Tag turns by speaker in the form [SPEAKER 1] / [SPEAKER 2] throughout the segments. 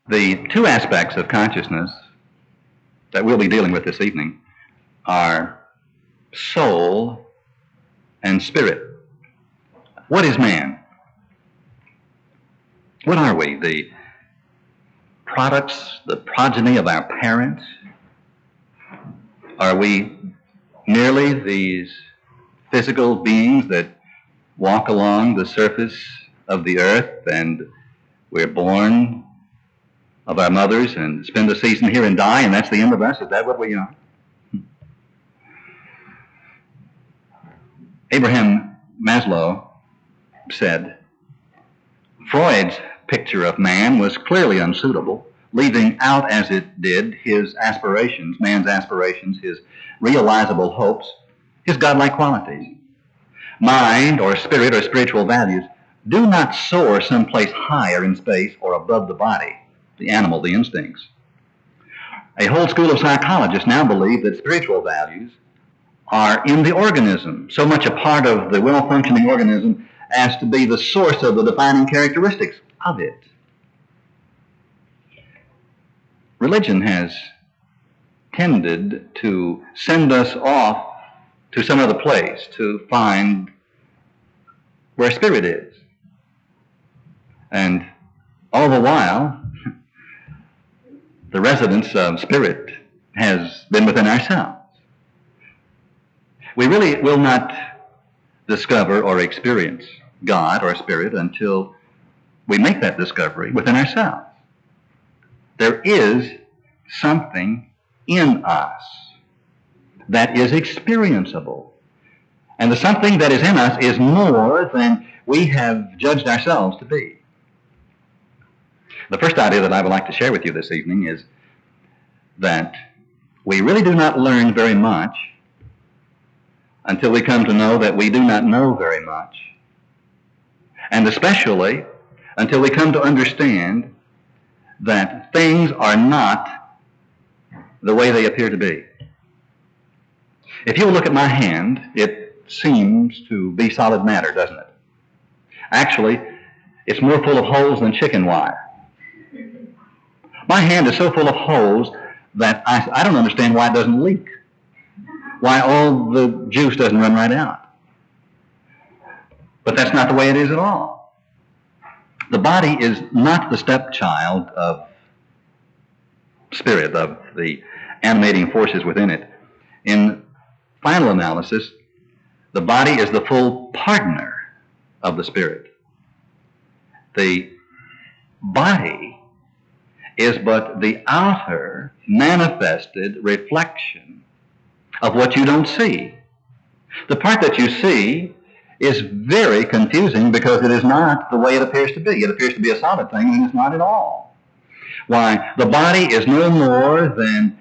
[SPEAKER 1] The two aspects of consciousness that we'll be dealing with this evening are soul and spirit. What is man? What are we? The products, the progeny of our parents? Are we merely these physical beings that walk along the surface of the earth, and we're born of our mothers and spend the season here and die, and that's the end of us? Is that what we are? Abraham Maslow said, Freud's picture of man was clearly unsuitable, leaving out as it did his aspirations, man's aspirations, his realizable hopes, his godlike qualities. Mind or spirit or spiritual values do not soar someplace higher in space or above the body, the animal, the instincts. A whole school of psychologists now believe that spiritual values are in the organism, so much a part of the well-functioning organism as to be the source of the defining characteristics of it. Religion has tended to send us off to some other place to find where spirit is. And all the while, the residence of spirit has been within ourselves. We really will not discover or experience God or spirit until we make that discovery within ourselves. There is something in us that is experienceable. And the something that is in us is more than we have judged ourselves to be. The first idea that I would like to share with you this evening is that we really do not learn very much until we come to know that we do not know very much. And especially until we come to understand that things are not the way they appear to be. If you will look at my hand, it seems to be solid matter, doesn't it? Actually, it's more full of holes than chicken wire. My hand is so full of holes that I don't understand why it doesn't leak, why all the juice doesn't run right out. But that's not the way it is at all. The body is not the stepchild of spirit, of the animating forces within it. In final analysis, the body is the full partner of the spirit. The body is but the outer manifested reflection of what you don't see. The part that you see is very confusing because it is not the way it appears to be. It appears to be a solid thing, and it's not at all. Why, the body is no more than,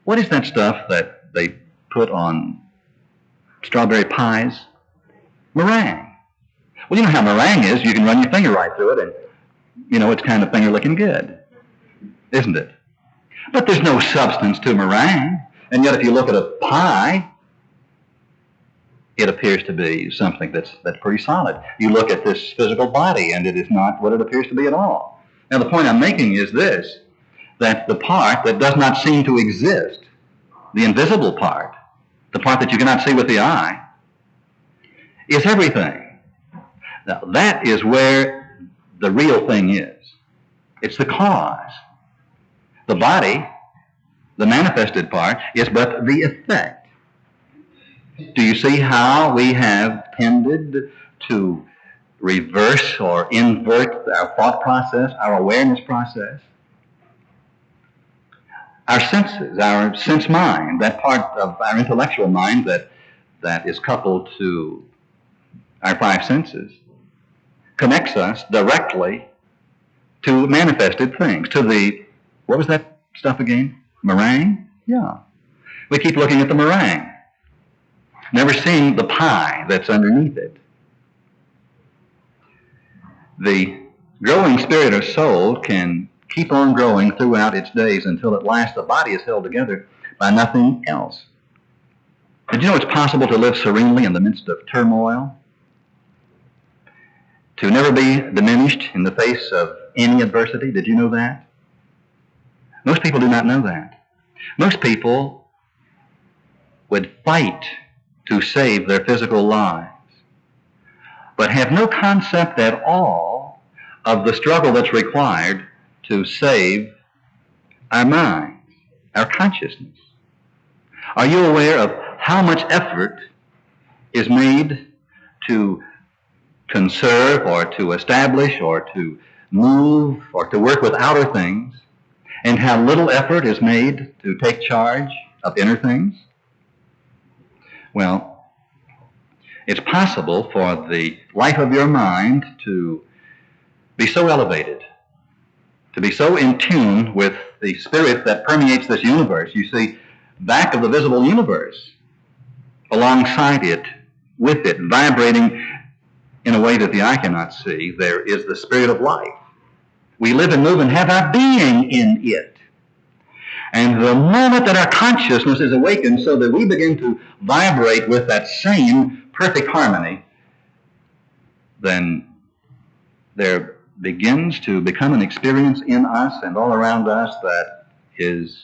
[SPEAKER 1] what is that stuff that they put on strawberry pies? Meringue. Well, you know how meringue is. You can run your finger right through it, and you know it's kind of finger looking good, isn't it? But there's no substance to meringue. And yet if you look at a pie, it appears to be something that's pretty solid. You look at this physical body, and it is not what it appears to be at all. Now, the point I'm making is this, that the part that does not seem to exist, the invisible part, the part that you cannot see with the eye, is everything. Now, that is where the real thing is. It's the cause. The body, the manifested part, is but the effect. Do you see how we have tended to reverse or invert our thought process, our awareness process? Our senses, our sense mind, that part of our intellectual mind that is coupled to our five senses, connects us directly to manifested things, to the, what was that stuff again? Meringue? Yeah. We keep looking at the meringue, never seeing the pie that's underneath it. The growing spirit or soul can keep on growing throughout its days until at last the body is held together by nothing else. Did you know it's possible to live serenely in the midst of turmoil? To never be diminished in the face of any adversity? Did you know that? Most people do not know that. Most people would fight to save their physical lives, but have no concept at all of the struggle that's required to save our minds, our consciousness. Are you aware of how much effort is made to conserve or to establish or to move or to work with outer things, and how little effort is made to take charge of inner things? Well, it's possible for the life of your mind to be so elevated, to be so in tune with the spirit that permeates this universe. You see, back of the visible universe, alongside it, with it, vibrating in a way that the eye cannot see, there is the spirit of life. We live and move and have our being in it. And the moment that our consciousness is awakened so that we begin to vibrate with that same perfect harmony, then there begins to become an experience in us and all around us that is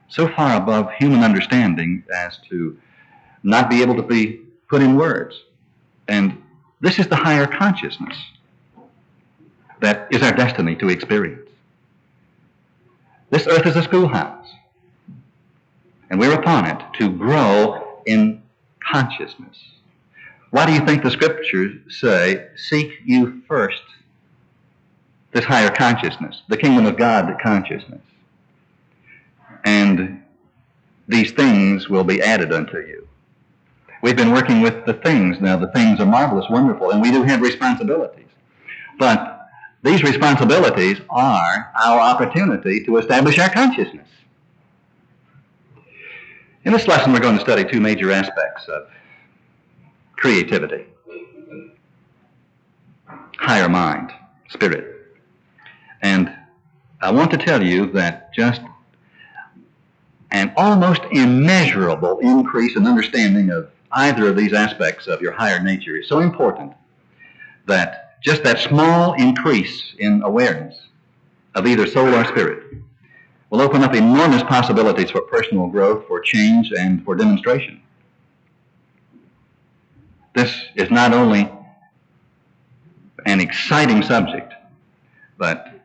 [SPEAKER 1] so far above human understanding as to not be able to be put in words. And this is the higher consciousness that is our destiny to experience. This earth is a schoolhouse, and we're upon it to grow in consciousness. Why do you think the scriptures say, seek you first this higher consciousness, the kingdom of God consciousness, and these things will be added unto you? We've been working with the things. Now, the things are marvelous, wonderful, and we do have responsibilities. But these responsibilities are our opportunity to establish our consciousness. In this lesson, we're going to study two major aspects of creativity: higher mind, spirit. And I want to tell you that just an almost immeasurable increase in understanding of either of these aspects of your higher nature is so important that just that small increase in awareness of either soul or spirit will open up enormous possibilities for personal growth, for change, and for demonstration. This is not only an exciting subject, but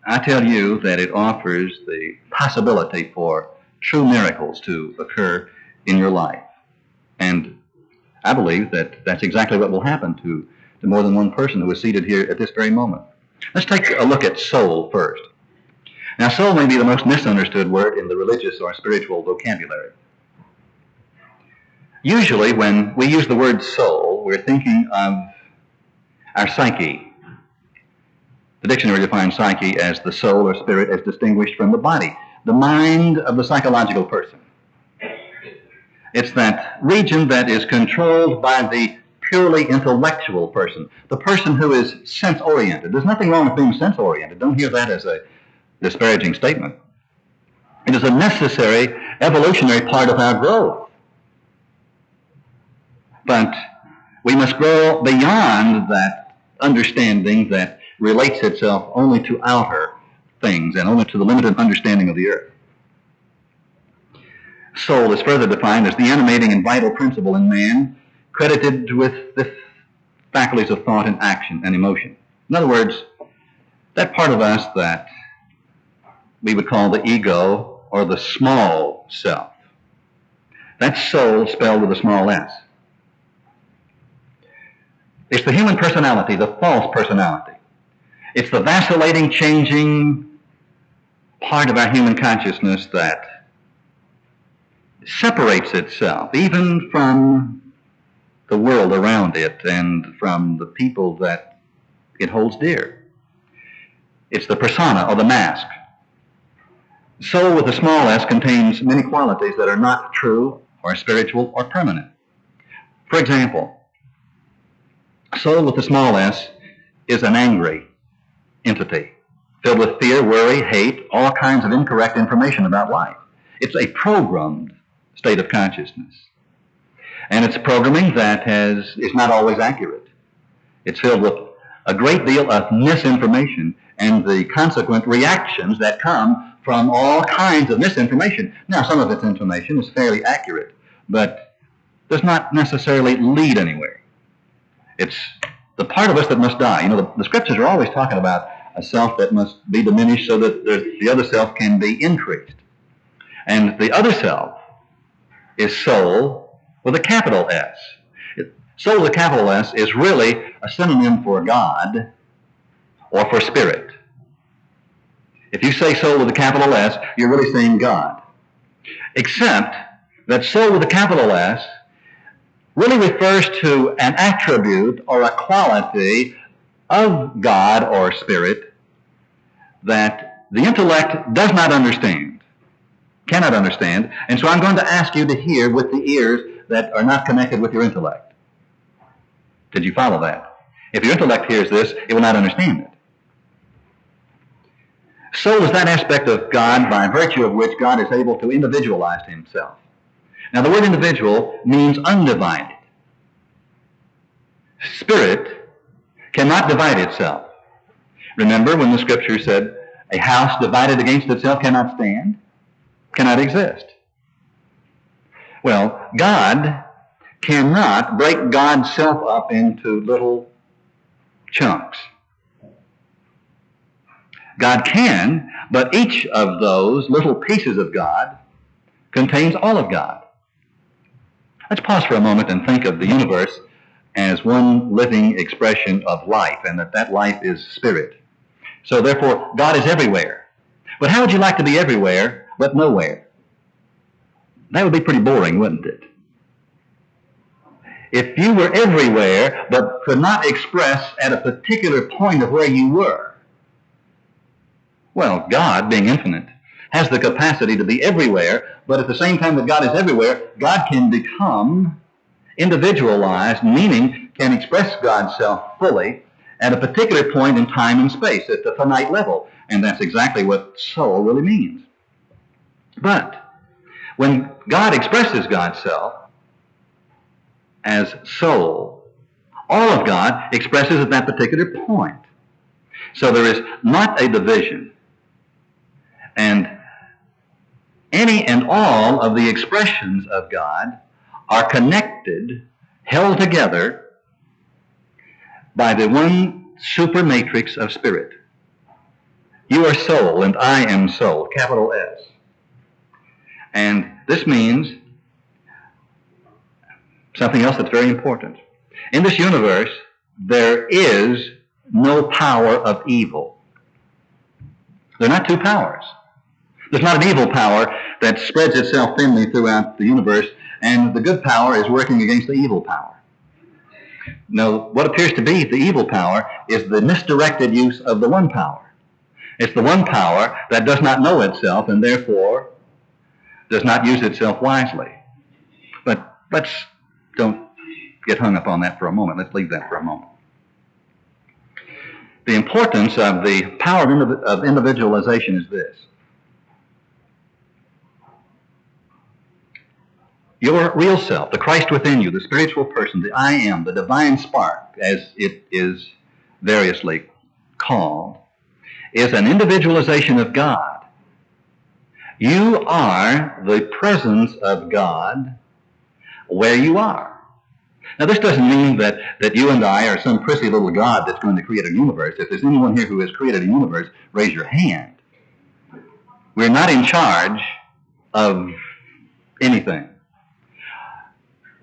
[SPEAKER 1] I tell you that it offers the possibility for true miracles to occur in your life. And I believe that that's exactly what will happen to more than one person who is seated here at this very moment. Let's take a look at soul first. Now, soul may be the most misunderstood word in the religious or spiritual vocabulary. Usually, when we use the word soul, we're thinking of our psyche. The dictionary defines psyche as the soul or spirit as distinguished from the body, the mind of the psychological person. It's that region that is controlled by the purely intellectual person, the person who is sense-oriented. There's nothing wrong with being sense-oriented. Don't hear that as a disparaging statement. It is a necessary evolutionary part of our growth. But we must grow beyond that understanding that relates itself only to outer things and only to the limited understanding of the earth. Soul is further defined as the animating and vital principle in man, credited with the faculties of thought and action and emotion. In other words, that part of us that we would call the ego or the small self. That's soul spelled with a small s. It's the human personality, the false personality. It's the vacillating, changing part of our human consciousness that separates itself even from the world around it and from the people that it holds dear. It's the persona or the mask. Soul with a small s contains many qualities that are not true or spiritual or permanent. For example, soul with a small s is an angry entity, filled with fear, worry, hate, all kinds of incorrect information about life. It's a programmed state of consciousness. And it's programming that is not always accurate. It's filled with a great deal of misinformation and the consequent reactions that come from all kinds of misinformation. Now, some of its information is fairly accurate, but does not necessarily lead anywhere. It's the part of us that must die. You know, the scriptures are always talking about a self that must be diminished so that the other self can be increased. And the other self is soul with a capital S. Soul with a capital S is really a synonym for God or for spirit. If you say soul with a capital S, you're really saying God. Except that soul with a capital S really refers to an attribute or a quality of God or spirit that the intellect does not understand, cannot understand. And so I'm going to ask you to hear with the ears that are not connected with your intellect. Did you follow that? If your intellect hears this, it will not understand it. Soul is that aspect of God by virtue of which God is able to individualize himself. Now, the word individual means undivided. Spirit cannot divide itself. Remember when the scripture said, a house divided against itself cannot stand, cannot exist. Well, God cannot break God's self up into little chunks. God can, but each of those little pieces of God contains all of God. Let's pause for a moment and think of the universe as one living expression of life, and that life is spirit. So therefore, God is everywhere. But how would you like to be everywhere but nowhere? That would be pretty boring, wouldn't it? If you were everywhere but could not express at a particular point of where you were, well, God, being infinite, has the capacity to be everywhere, but at the same time that God is everywhere, God can become individualized, meaning can express God's self fully at a particular point in time and space, at the finite level. And that's exactly what soul really means. But when God expresses God's self as soul, all of God expresses at that particular point. So there is not a division. And any and all of the expressions of God are connected, held together by the one super matrix of spirit. You are soul and I am soul, capital S. And this means something else that's very important. In this universe, there is no power of evil. There are not two powers. There's not an evil power that spreads itself thinly throughout the universe, and the good power is working against the evil power. No, what appears to be the evil power is the misdirected use of the one power. It's the one power that does not know itself and therefore does not use itself wisely. But let's don't get hung up on that for a moment. Let's leave that for a moment. The importance of the power of individualization is this. Your real self, the Christ within you, the spiritual person, the I am, the divine spark, as it is variously called, is an individualization of God. You are the presence of God where you are. Now, this doesn't mean that you and I are some prissy little God that's going to create a universe. If there's anyone here who has created a universe, raise your hand. We're not in charge of anything.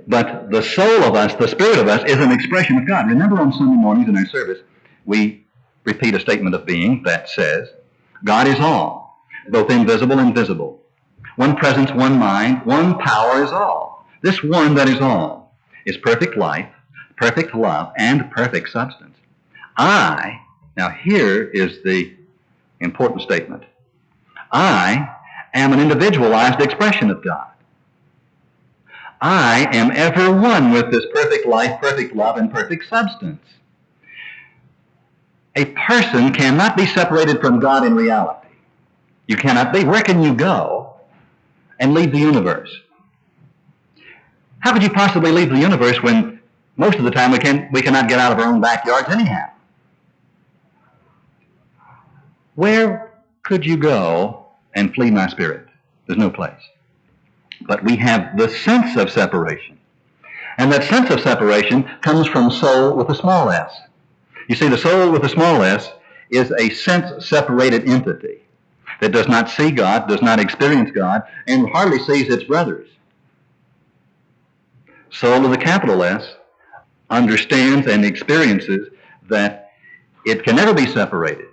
[SPEAKER 1] But the soul of us, the spirit of us, is an expression of God. Remember on Sunday mornings in our service, we repeat a statement of being that says, God is all, both invisible and visible. One presence, one mind, one power is all. This one that is all is perfect life, perfect love, and perfect substance. Now here is the important statement. I am an individualized expression of God. I am ever one with this perfect life, perfect love, and perfect substance. A person cannot be separated from God in reality. You cannot be. Where can you go and leave the universe? How could you possibly leave the universe when most of the time we cannot get out of our own backyards anyhow? Where could you go and flee my spirit. There's no place. But we have the sense of separation. And that sense of separation comes from soul with a small s. You see, the soul with a small s is a sense-separated entity that does not see God, does not experience God, and hardly sees its brothers. Soul with a capital S understands and experiences that it can never be separated.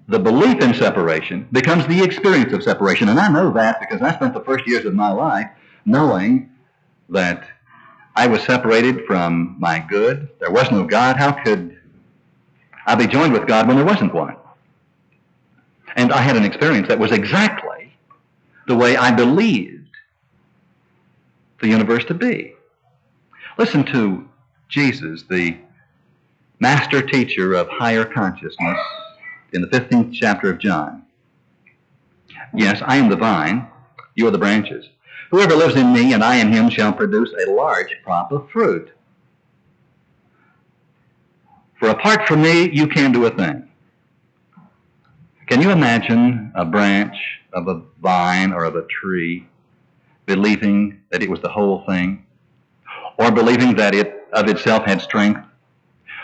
[SPEAKER 1] The belief in separation becomes the experience of separation. And I know that because I spent the first years of my life knowing that I was separated from my good. There was no God. How could I be joined with God when there wasn't one? And I had an experience that was exactly the way I believed the universe to be. Listen to Jesus, the master teacher of higher consciousness, in the 15th chapter of John. Yes, I am the vine, you are the branches. Whoever lives in me and I in him shall produce a large crop of fruit. For apart from me, you can't do a thing. Can you imagine a branch of a vine or of a tree believing that it was the whole thing? Or believing that it of itself had strength?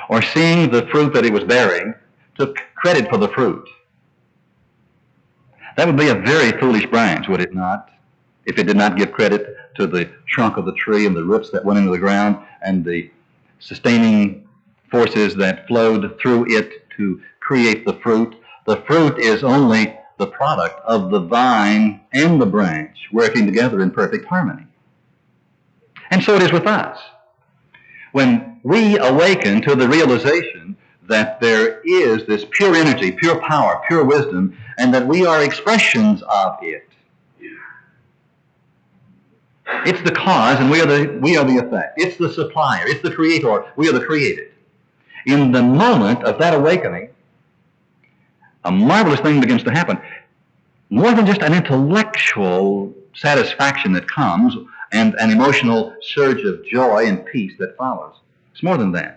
[SPEAKER 1] Or seeing the fruit that it was bearing took credit for the fruit? That would be a very foolish branch, would it not? If it did not give credit to the trunk of the tree and the roots that went into the ground and the sustaining forces that flowed through it to create the fruit. The fruit is only the product of the vine and the branch working together in perfect harmony. And so it is with us. When we awaken to the realization that there is this pure energy, pure power, pure wisdom, and that we are expressions of it. It's the cause and we are the effect. It's the supplier. It's the creator. We are the created. In the moment of that awakening, a marvelous thing begins to happen. More than just an intellectual satisfaction that comes and an emotional surge of joy and peace that follows. It's more than that.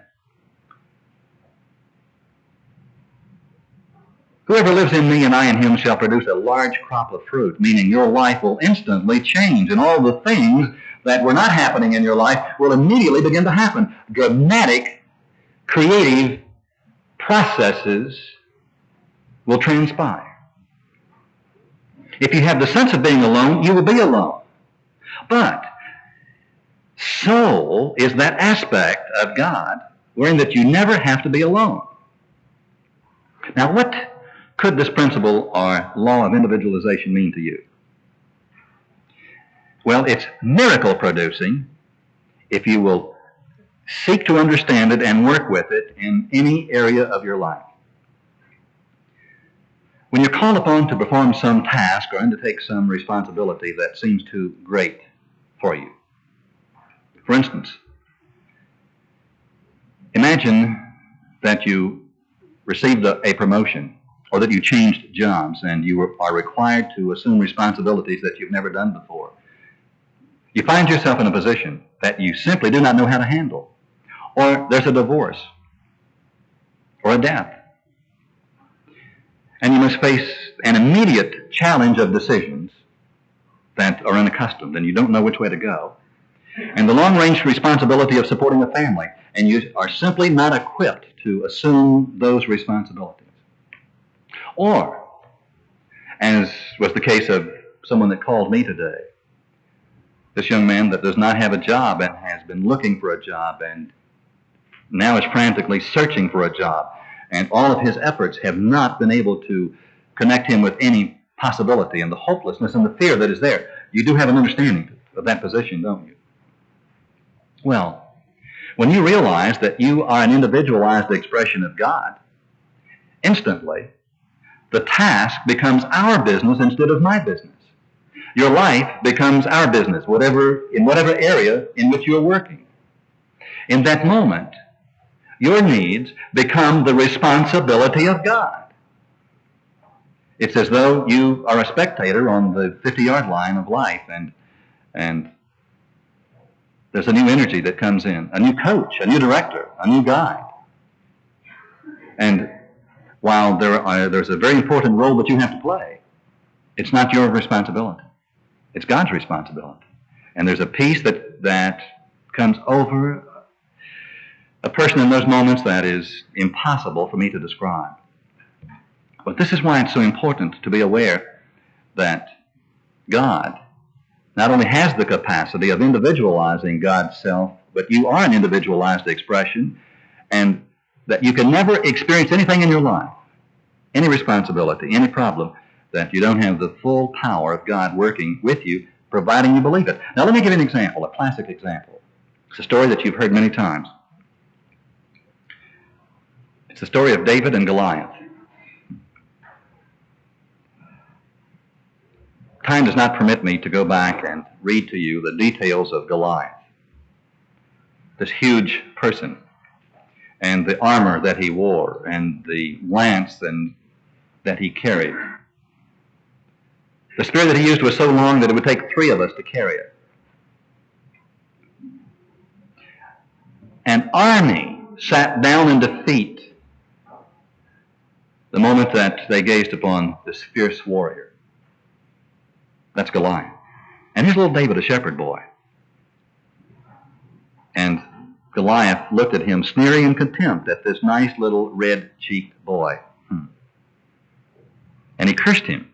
[SPEAKER 1] Whoever lives in me and I in him shall produce a large crop of fruit, meaning your life will instantly change, and all the things that were not happening in your life will immediately begin to happen. Dramatic, creative processes will transpire. If you have the sense of being alone, you will be alone. But soul is that aspect of God wherein that you never have to be alone. Now, what could this principle or law of individualization mean to you? Well, it's miracle producing if you will seek to understand it and work with it in any area of your life. When you're called upon to perform some task or undertake some responsibility that seems too great for you. For instance, imagine that you received a promotion or that you changed jobs and you are required to assume responsibilities that you've never done before. You find yourself in a position that you simply do not know how to handle. Or there's a divorce or a death. And you must face an immediate challenge of decisions that are unaccustomed and you don't know which way to go. And the long-range responsibility of supporting a family, and you are simply not equipped to assume those responsibilities. Or, as was the case of someone that called me today, this young man that does not have a job and has been looking for a job and now is frantically searching for a job, and all of his efforts have not been able to connect him with any possibility, and the hopelessness and the fear that is there. You do have an understanding of that position, don't you? Well, when you realize that you are an individualized expression of God, instantly, the task becomes our business instead of my business. Your life becomes our business, in whatever area in which you're working. In that moment, your needs become the responsibility of God. It's as though you are a spectator on the 50-yard line of life, and there's a new energy that comes in, a new coach, a new director, a new guide. And while there's a very important role that you have to play, It's not your responsibility. It's God's responsibility. And there's a peace that comes over a person in those moments that is impossible for me to describe. But this is why it's so important to be aware that God not only has the capacity of individualizing God's self, but you are an individualized expression, and that you can never experience anything in your life, any responsibility, any problem, that you don't have the full power of God working with you, providing you believe it. Now let me give you an example, a classic example. It's a story that you've heard many times. It's the story of David and Goliath. Time does not permit me to go back and read to you the details of Goliath, this huge person, and the armor that he wore, and the lance that he carried. The spear that he used was so long that it would take 3 of us to carry it. An army sat down in defeat the moment that they gazed upon this fierce warrior. That's Goliath. And here's little David, a shepherd boy. And Goliath looked at him, sneering in contempt at this nice little red-cheeked boy. And he cursed him.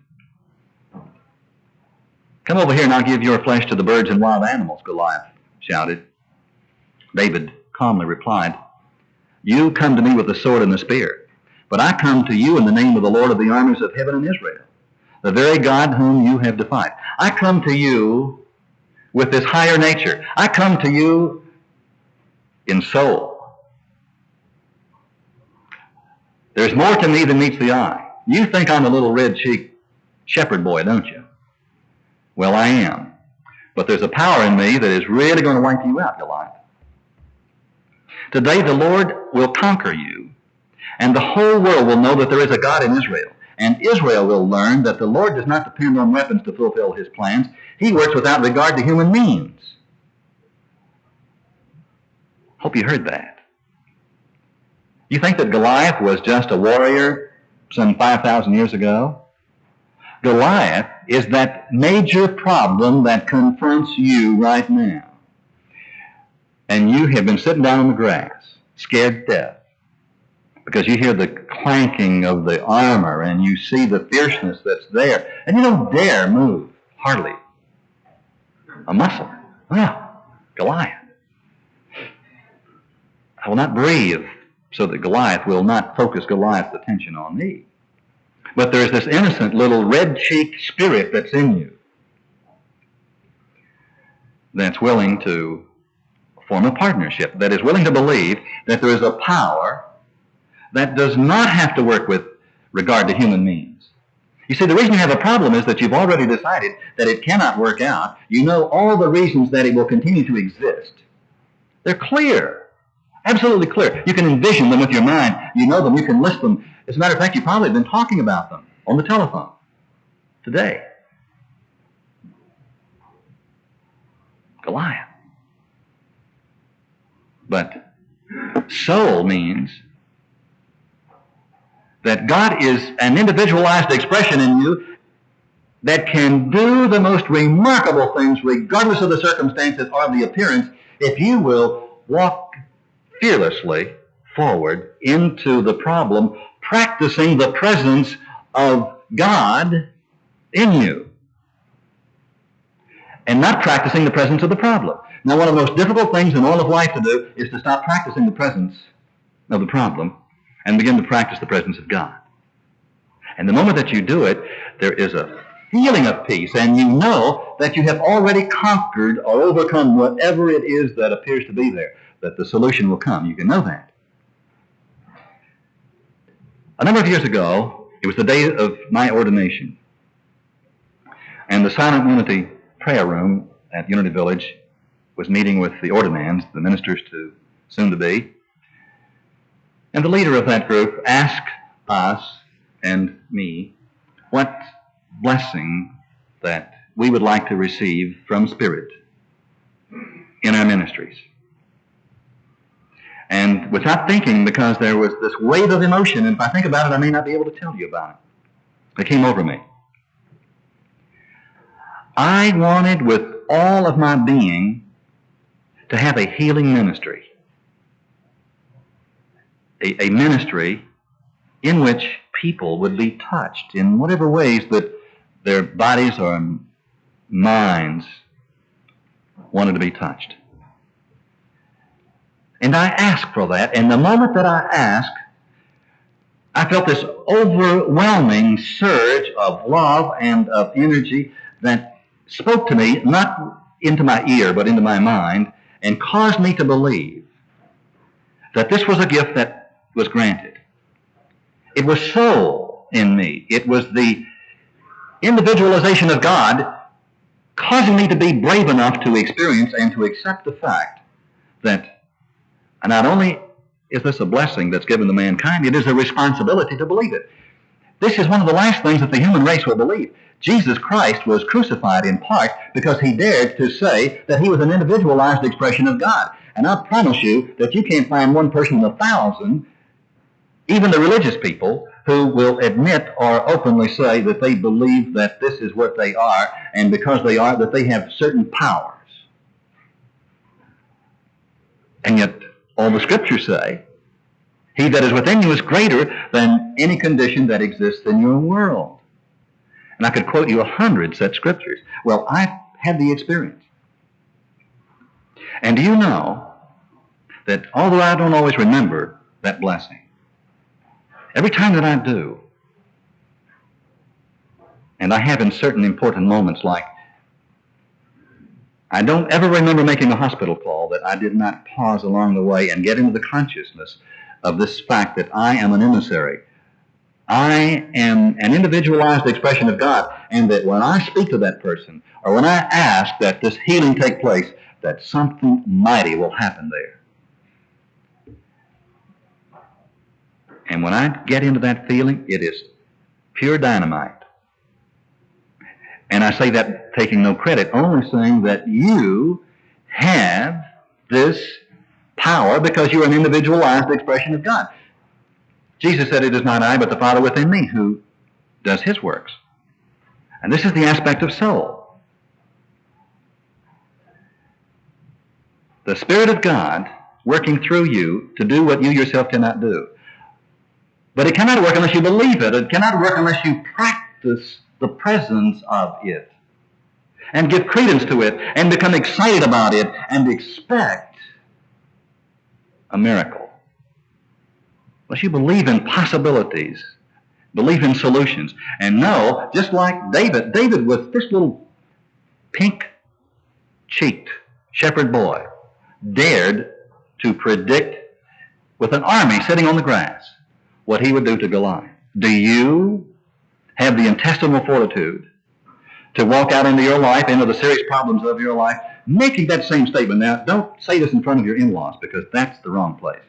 [SPEAKER 1] Come over here and I'll give your flesh to the birds and wild animals, Goliath shouted. David calmly replied, you come to me with the sword and the spear, but I come to you in the name of the Lord of the armies of heaven and Israel, the very God whom you have defied. I come to you with this higher nature. I come to you in soul. There's more to me than meets the eye. You think I'm a little red-cheeked shepherd boy, don't you? Well, I am. But there's a power in me that is really going to wipe you out, Goliath. Today the Lord will conquer you, and the whole world will know that there is a God in Israel. And Israel will learn that the Lord does not depend on weapons to fulfill his plans. He works without regard to human means. Hope you heard that. You think that Goliath was just a warrior some 5,000 years ago? Goliath is that major problem that confronts you right now. And you have been sitting down on the grass, scared to death, because you hear the clanking of the armor and you see the fierceness that's there, and you don't dare move, hardly a muscle. Well, Goliath. I will not breathe so that Goliath will not focus Goliath's attention on me. But there's this innocent little red-cheeked spirit that's in you that's willing to form a partnership, that is willing to believe that there is a power that does not have to work with regard to human means. You see, the reason you have a problem is that you've already decided that it cannot work out. You know all the reasons that it will continue to exist. They're clear, absolutely clear. You can envision them with your mind. You know them, you can list them. As a matter of fact, you've probably been talking about them on the telephone today. Goliath. But soul means that God is an individualized expression in you that can do the most remarkable things regardless of the circumstances or the appearance if you will walk fearlessly forward into the problem, practicing the presence of God in you and not practicing the presence of the problem. Now, one of the most difficult things in all of life to do is to stop practicing the presence of the problem and begin to practice the presence of God. And the moment that you do it, there is a feeling of peace, and you know that you have already conquered or overcome whatever it is that appears to be there, that the solution will come. You can know that. A number of years ago, it was the day of my ordination, and the Silent Unity prayer room at Unity Village was meeting with the ordinands, the ministers to soon to be. And the leader of that group asked us and me what blessing that we would like to receive from Spirit in our ministries. And without thinking, because there was this wave of emotion, and if I think about it, I may not be able to tell you about it. It came over me. I wanted with all of my being to have a healing ministry. A ministry in which people would be touched in whatever ways that their bodies or minds wanted to be touched. And I asked for that, and the moment that I asked, I felt this overwhelming surge of love and of energy that spoke to me, not into my ear, but into my mind, and caused me to believe that this was a gift that was granted. It was so in me. It was the individualization of God causing me to be brave enough to experience and to accept the fact that not only is this a blessing that's given to mankind, it is a responsibility to believe it. This is one of the last things that the human race will believe. Jesus Christ was crucified in part because he dared to say that he was an individualized expression of God. And I promise you that you can't find one person in 1,000, even the religious people, who will admit or openly say that they believe that this is what they are, and because they are, that they have certain powers. And yet, all the scriptures say, he that is within you is greater than any condition that exists in your world. And I could quote you 100 such scriptures. Well, I've had the experience. And do you know that although I don't always remember that blessing, every time that I do, and I have in certain important moments, like I don't ever remember making a hospital call that I did not pause along the way and get into the consciousness of this fact that I am an emissary. I am an individualized expression of God, and that when I speak to that person, or when I ask that this healing take place, that something mighty will happen there. And when I get into that feeling, it is pure dynamite. And I say that taking no credit, only saying that you have this power because you're an individualized expression of God. Jesus said, it is not I, but the Father within me who does his works. And this is the aspect of soul. The Spirit of God working through you to do what you yourself cannot do. But it cannot work unless you believe it. It cannot work unless you practice the presence of it and give credence to it and become excited about it and expect a miracle. Unless you believe in possibilities, believe in solutions, and know, just like David was this little pink-cheeked shepherd boy, dared to predict with an army sitting on the grass what he would do to Goliath. Do you have the intestinal fortitude to walk out into your life, into the serious problems of your life, making that same statement? Now, don't say this in front of your in-laws, because that's the wrong place.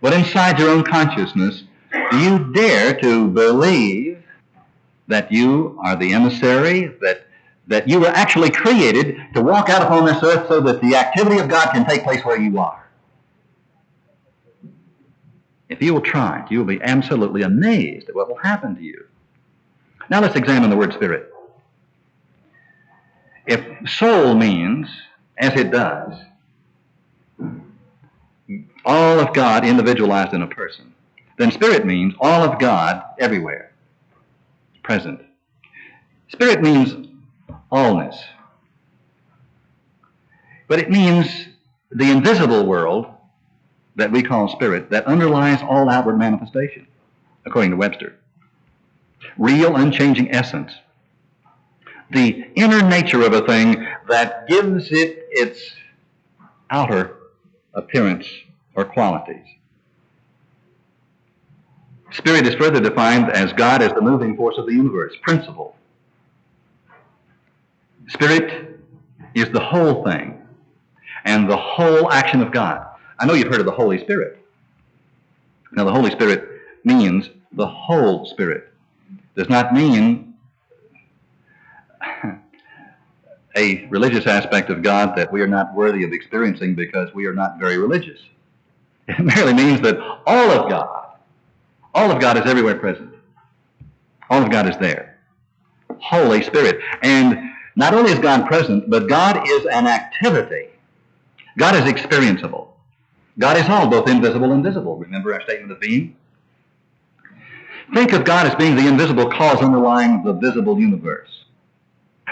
[SPEAKER 1] But inside your own consciousness, do you dare to believe that you are the emissary, that you were actually created to walk out upon this earth so that the activity of God can take place where you are? If you will try it, you will be absolutely amazed at what will happen to you. Now let's examine the word spirit. If soul means, as it does, all of God individualized in a person, then spirit means all of God everywhere, present. Spirit means allness. But it means the invisible world that we call spirit, that underlies all outward manifestation, according to Webster. Real, unchanging essence. The inner nature of a thing that gives it its outer appearance or qualities. Spirit is further defined as God as the moving force of the universe, principle. Spirit is the whole thing and the whole action of God. I know you've heard of the Holy Spirit. Now, the Holy Spirit means the whole Spirit. Does not mean a religious aspect of God that we are not worthy of experiencing because we are not very religious. It merely means that all of God is everywhere present. All of God is there. Holy Spirit. And not only is God present, but God is an activity. God is experienceable. God is all, both invisible and visible. Remember our statement of being? Think of God as being the invisible cause underlying the visible universe.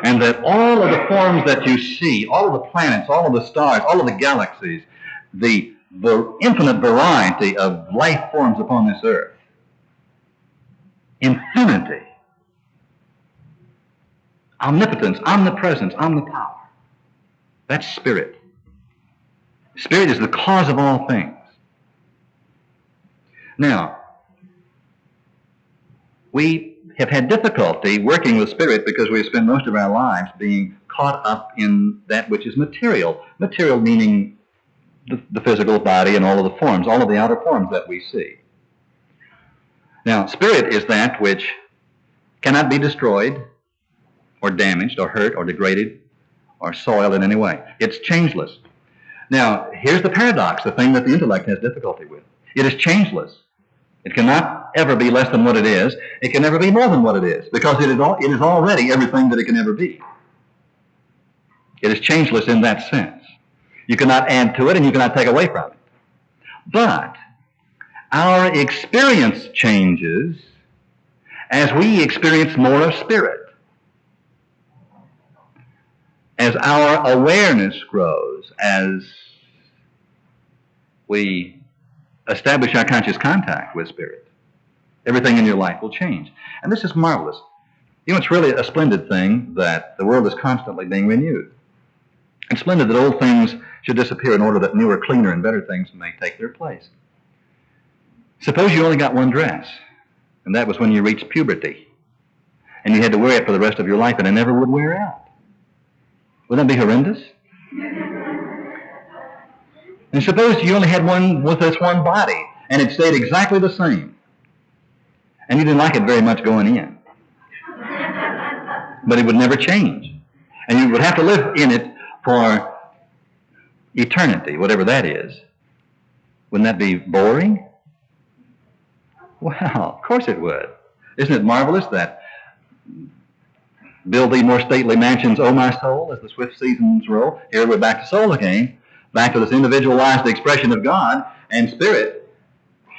[SPEAKER 1] And that all of the forms that you see, all of the planets, all of the stars, all of the galaxies, the infinite variety of life forms upon this earth, infinity, omnipotence, omnipresence, omnipower, that's spirit. Spirit is the cause of all things. Now, we have had difficulty working with spirit because we have spent most of our lives being caught up in that which is material. Material meaning the physical body and all of the forms, all of the outer forms that we see. Now, spirit is that which cannot be destroyed or damaged or hurt or degraded or soiled in any way. It's changeless. Now, here's the paradox, the thing that the intellect has difficulty with. It is changeless. It cannot ever be less than what it is. It can never be more than what it is, because it is already everything that it can ever be. It is changeless in that sense. You cannot add to it and you cannot take away from it. But our experience changes as we experience more of spirit. As our awareness grows, as we establish our conscious contact with spirit, everything in your life will change. And this is marvelous. You know, it's really a splendid thing that the world is constantly being renewed. It's splendid that old things should disappear in order that newer, cleaner, and better things may take their place. Suppose you only got one dress, and that was when you reached puberty, and you had to wear it for the rest of your life, and it never would wear out. Wouldn't that be horrendous? And suppose you only had one with this one body, and it stayed exactly the same, and you didn't like it very much going in. But it would never change. And you would have to live in it for eternity, whatever that is. Wouldn't that be boring? Well, of course it would. Isn't it marvelous that build thee more stately mansions, O my soul, as the swift seasons roll? Here we're back to soul again, back to this individualized expression of God and spirit.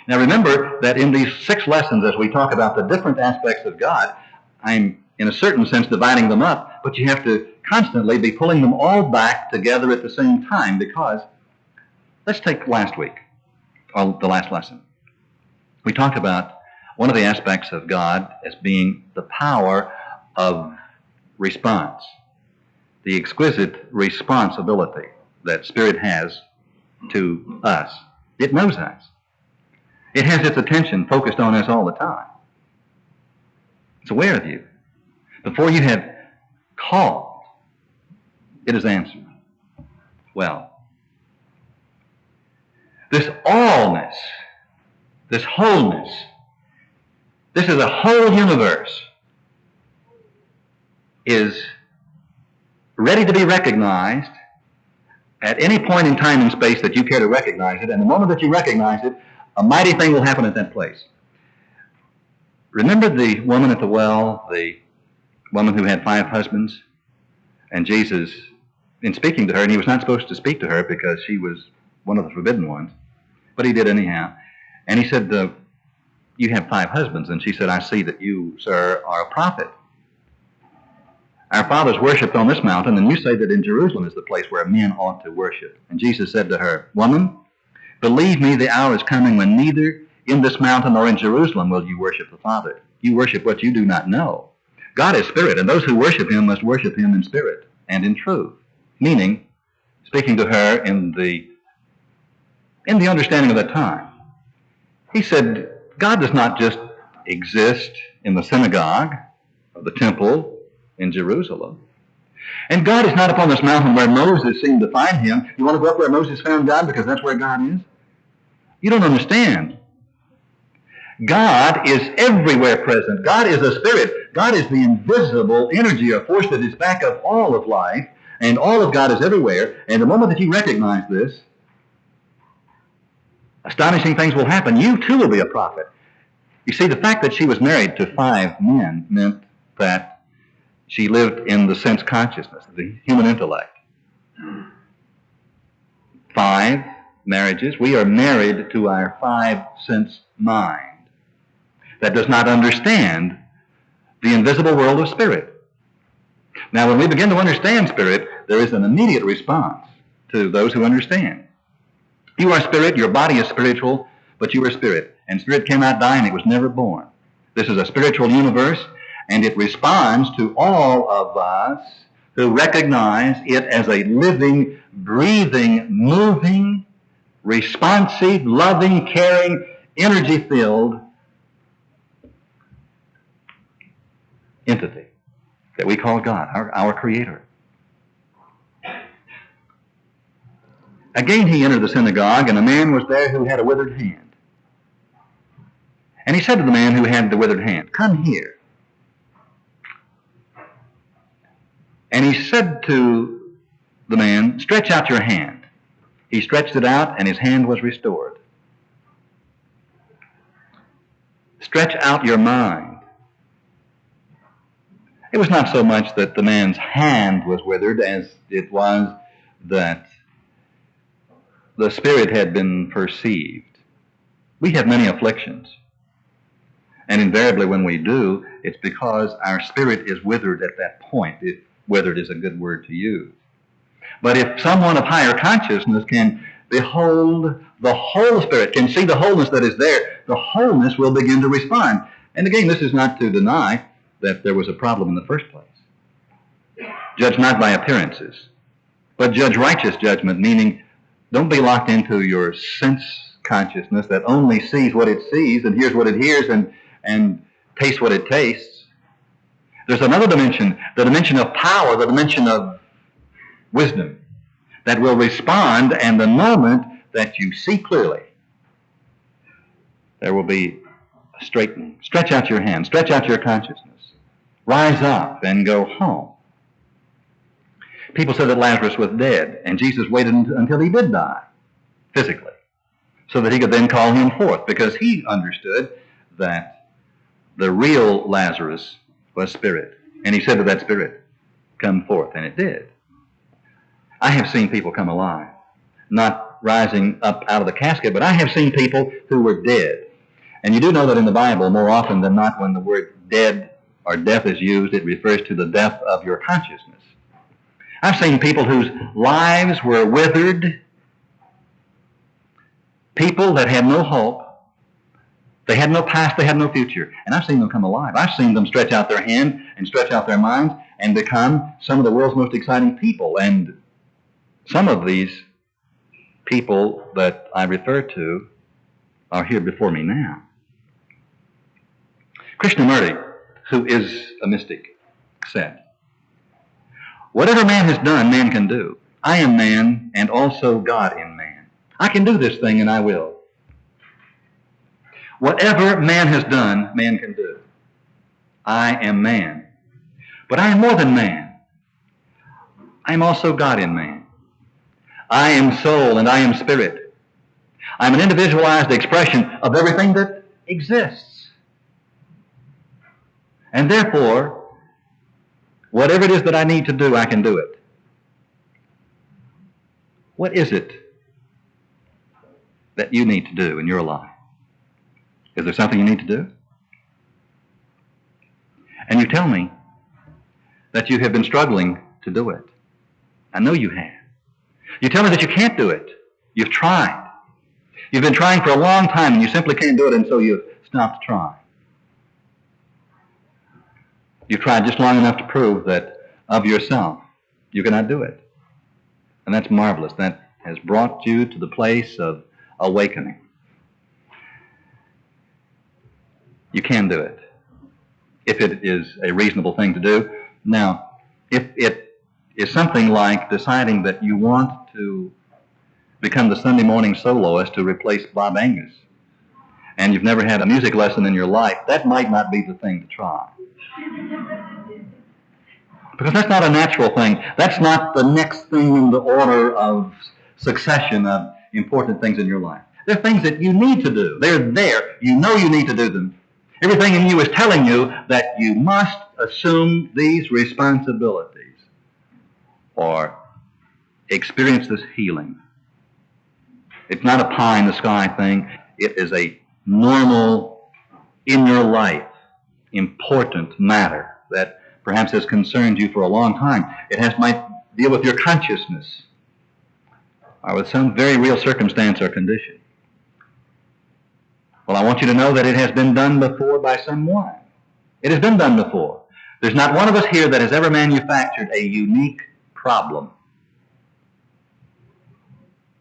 [SPEAKER 1] Now remember that in these 6 lessons, as we talk about the different aspects of God, I'm in a certain sense dividing them up, but you have to constantly be pulling them all back together at the same time, because let's take last week, or the last lesson. We talked about one of the aspects of God as being the power of response, the exquisite responsibility that spirit has to us. It knows us. It has its attention focused on us all the time. It's aware of you. Before you have called, it has answered. Well, this allness, this wholeness, this is a whole universe, is ready to be recognized at any point in time and space that you care to recognize it, and the moment that you recognize it, a mighty thing will happen at that place. Remember the woman at the well, the woman who had 5 husbands, and Jesus, in speaking to her, and he was not supposed to speak to her because she was one of the forbidden ones, but he did anyhow, and he said, you have 5 husbands, and she said, I see that you, sir, are a prophet. Our fathers worshipped on this mountain, and you say that in Jerusalem is the place where men ought to worship. And Jesus said to her, Woman, believe me, the hour is coming when neither in this mountain nor in Jerusalem will you worship the Father. You worship what you do not know. God is spirit, and those who worship him must worship him in spirit and in truth. Meaning, speaking to her in the understanding of that time, he said, God does not just exist in the synagogue of the temple in Jerusalem. And God is not upon this mountain where Moses seemed to find him. You want to go up where Moses found God because that's where God is? You don't understand. God is everywhere present. God is a spirit. God is the invisible energy or force that is back of all of life, and all of God is everywhere. And the moment that you recognize this, astonishing things will happen. You too will be a prophet. You see, the fact that she was married to 5 men meant that She lived in the sense consciousness, the human intellect. 5 marriages. We are married to our 5-sense mind that does not understand the invisible world of spirit. Now, when we begin to understand spirit, there is an immediate response to those who understand. You are spirit, your body is spiritual, but you are spirit. And spirit cannot die, and it was never born. This is a spiritual universe, and it responds to all of us who recognize it as a living, breathing, moving, responsive, loving, caring, energy-filled entity that we call God, our Creator. Again he entered the synagogue, and a man was there who had a withered hand. And he said to the man who had the withered hand, "Come here." And he said to the man, "Stretch out your hand." He stretched it out, and his hand was restored. Stretch out your mind. It was not so much that the man's hand was withered as it was that the spirit had been perceived. We have many afflictions. And invariably when we do, it's because our spirit is withered at that point. Withered is a good word to use. But if someone of higher consciousness can behold the whole spirit, can see the wholeness that is there, the wholeness will begin to respond. And again, this is not to deny that there was a problem in the first place. Judge not by appearances, but judge righteous judgment, meaning don't be locked into your sense consciousness that only sees what it sees and hears what it hears and tastes what it tastes. There's another dimension, the dimension of power, the dimension of wisdom, that will respond, and the moment that you see clearly, there will be a straightening. Stretch out your hand, stretch out your consciousness. Rise up and go home. People said that Lazarus was dead, and Jesus waited until he did die, physically, so that he could then call him forth, because he understood that the real Lazarus was spirit. And he said to that spirit, "Come forth," and it did. I have seen people come alive, not rising up out of the casket, but I have seen people who were dead. And you do know that in the Bible, more often than not, when the word dead or death is used, it refers to the death of your consciousness. I've seen people whose lives were withered, people that had no hope. They had no past, they had no future. And I've seen them come alive. I've seen them stretch out their hand and stretch out their minds and become some of the world's most exciting people. And some of these people that I refer to are here before me now. Krishnamurti, who is a mystic, said, "Whatever man has done, man can do. I am man and also God in man. I can do this thing and I will. Whatever man has done, man can do. I am man. But I am more than man. I am also God in man. I am soul and I am spirit. I am an individualized expression of everything that exists. And therefore, whatever it is that I need to do, I can do it." What is it that you need to do in your life? Is there something you need to do? And you tell me that you have been struggling to do it. I know you have. You tell me that you can't do it. You've tried. You've been trying for a long time and you simply can't do it, and so you've stopped trying. You've tried just long enough to prove that of yourself you cannot do it. And that's marvelous. That has brought you to the place of awakening. You can do it, if it is a reasonable thing to do. Now, if it is something like deciding that you want to become the Sunday morning soloist to replace Bob Angus, and you've never had a music lesson in your life, that might not be the thing to try. Because that's not a natural thing. That's not the next thing in the order of succession of important things in your life. They're things that you need to do. They're there. You know you need to do them. Everything in you is telling you that you must assume these responsibilities or experience this healing, it's not a pie in the sky thing. It is a normal, in your life, important matter that perhaps has concerned you for a long time. It might deal with your consciousness or with some very real circumstance or condition. Well, I want you to know that it has been done before by someone. It has been done before. There's not one of us here that has ever manufactured a unique problem.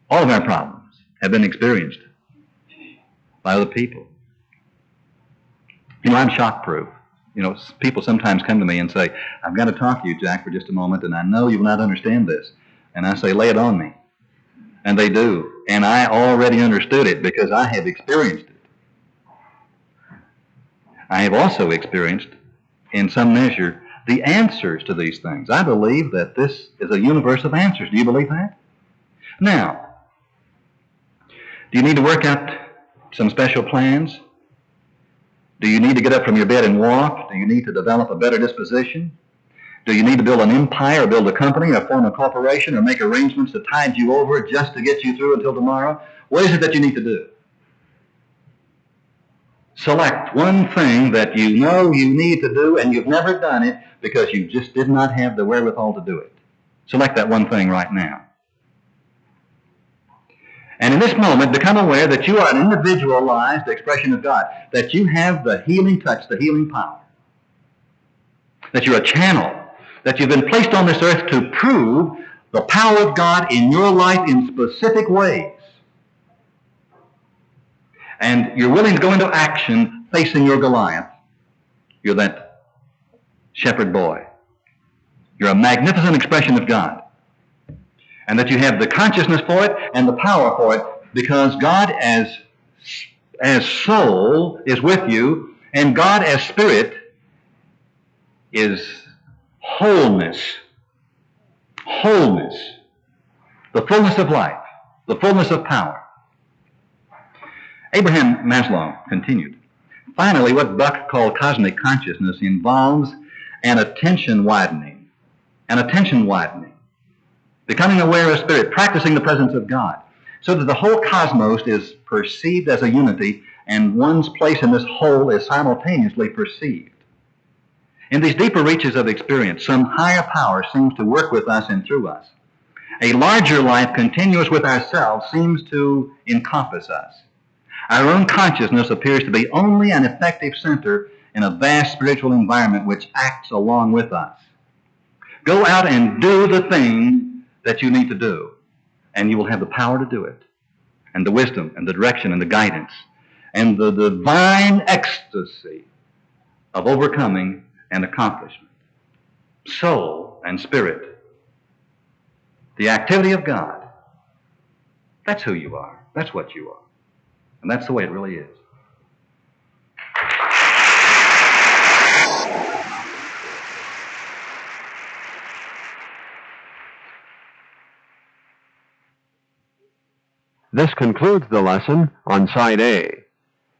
[SPEAKER 1] All of our problems have been experienced by other people. You know, I'm shock-proof. You know, people sometimes come to me and say, I've got to talk to you, Jack, for just a moment, and I know you will not understand this. And I say, lay it on me. And they do. And I already understood it because I have experienced it. I have also experienced, in some measure, the answers to these things. I believe that this is a universe of answers. Do you believe that? Now, do you need to work out some special plans? Do you need to get up from your bed and walk? Do you need to develop a better disposition? Do you need to build an empire, or build a company, or form a corporation, or make arrangements to tide you over just to get you through until tomorrow? What is it that you need to do? Select one thing that you know you need to do and you've never done it because you just did not have the wherewithal to do it. Select that one thing right now. And in this moment, become aware that you are an individualized expression of God, that you have the healing touch, the healing power, that you're a channel, that you've been placed on this earth to prove the power of God in your life in specific ways. And you're willing to go into action facing your Goliath. You're that shepherd boy. You're a magnificent expression of God. And that you have the consciousness for it and the power for it because God as soul is with you and God as spirit is wholeness. Wholeness. The fullness of life. The fullness of power. Abraham Maslow continued, finally, what Buck called cosmic consciousness involves an attention widening. An attention widening. Becoming aware of spirit, practicing the presence of God, so that the whole cosmos is perceived as a unity and one's place in this whole is simultaneously perceived. In these deeper reaches of experience, some higher power seems to work with us and through us. A larger life continuous with ourselves seems to encompass us. Our own consciousness appears to be only an effective center in a vast spiritual environment which acts along with us. Go out and do the thing that you need to do, and you will have the power to do it, and the wisdom, and the direction, and the guidance, and the divine ecstasy of overcoming and accomplishment. Soul and spirit. The activity of God. That's who you are. That's what you are. And that's the way it really is.
[SPEAKER 2] This concludes the lesson on Side A.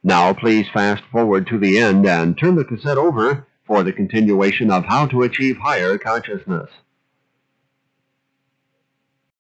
[SPEAKER 2] Now please fast forward to the end and turn the cassette over for the continuation of How to Achieve Higher Consciousness.